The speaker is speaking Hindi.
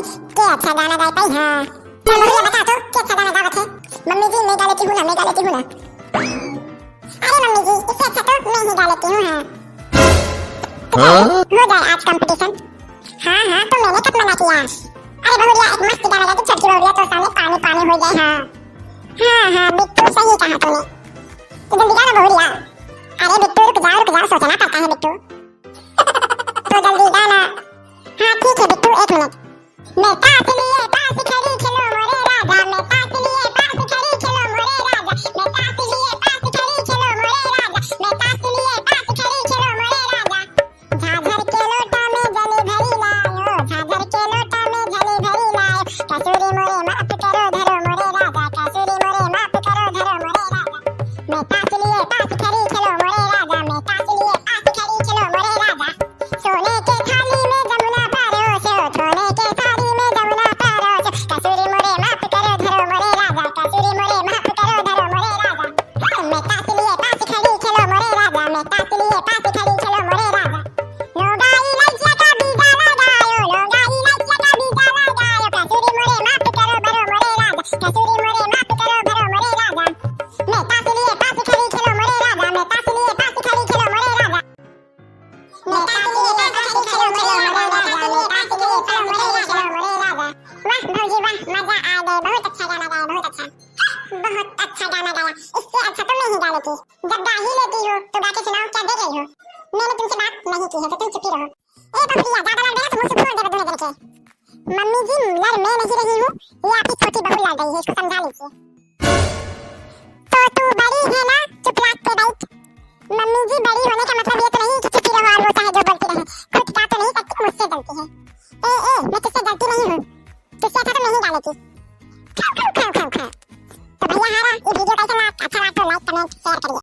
भाई के अच्छा गाना गाए पाई हां चलो भैया बता तो के अच्छा गाना गावत है। मम्मी जी मैं गा लेती हूं ना अरे मम्मी जी इससे अच्छा तो मैं ही गा लेती हूं हां हो जाए आज कंपटीशन। हां हां तो मैंने कब मना किया। अरे बहुरिया एक मस्त गाना गा के छोटी बहुरिया तो सामने पानी पानी हो जाए हां हां बिट्टू सही कहा तूने तो जल्दी गाना बहुरिया। अरे बिट्टू रुक जा सोचना पड़ता है बिट्टू तो जल्दी गाना। हाँ ठीक है बिट्टू एक मिनट। मैं पास लिए पास खड़ी खिलो मोरे राजा मैं पास लिए पास खड़ी खिलो मोरे राजा मैं पास लिए पास खड़ी खिलो मोरे राजा मैं पास लिए पास खड़ी खिलो मोरे राजा। झाझर के लोटा में जली भरी लायो झाझर के लोटा में जली भरी लायो कसूरी मोरे माफ करो धरो मोरे राजा कसूरी मोरे माफ करो धरो मोरे राजा। मैं पास लिए पास खड़ी खिलो मोरे राजा मैं पास लिए पास खड़ी खिलो मोरे राजा। सोने के थाली में जमुना परोसो सोने के थाली में जमुना परोसो कसूरी मोरे माफ करो धरो मोरे राजा कसूरी मोरे माफ करो धरो मोरे राजा। मैं पास लिए पास खड़ी खिलो मोरे राजा मैं पास लिए पास खड़ी खिलो मोरे राजा। लोगाई लज्जा का बीजा लगायो लोगाई लज्जा का बीजा लगायो कसूरी मोरे माफ करो भरो मोरे राजा कसूरी मोरे माफ करो भरो मोरे राजा। मैं पास लिए पास खड़ी खिलो मोरे राजा मैं पास लिए पास खड़ी खिलो मोरे राजा। मैं पास लिए पास खड़ी खिलो मोरे राजा मैं पास लिए पास खड़ी खिलो मोरे राजा। वाह भौजी वाह मजा आ गया बहुत अच्छा गाना गाया बहुत अच्छा गाना गाया। इससे अच्छा तो मैं ही गा लेती जब गा ही लेती हो तो गा के सुनाओ क्या दे रही हो। मैंने तुमसे बात नहीं की है तो तुम चुप ही रहो। ए बबलिया ज्यादा लड़ गया तो मुंह से फोड़ देगा दूल्हे के। मम्मी जी लड़ मैं नहीं रही हूँ ये आपकी छोटी बहू लड़ रही है इसको समझा लीजिए। तो तू बड़ी है ना चुप लाग के बैठ। मम्मी जी बड़ी होने का मतलब ये तो नहीं कि चुप ही रहो और वो चाहे जो बोलती रहे खुद का तो नहीं सकती मुझसे जलती है। ए मैं किससे जलती नहीं हूँ तुझसे अच्छा तो मैं ही गा लेती। खाओ तो भैया हारा ये वीडियो कैसा लगा अच्छा लगा तो लाइक कमेंट शेयर करिए।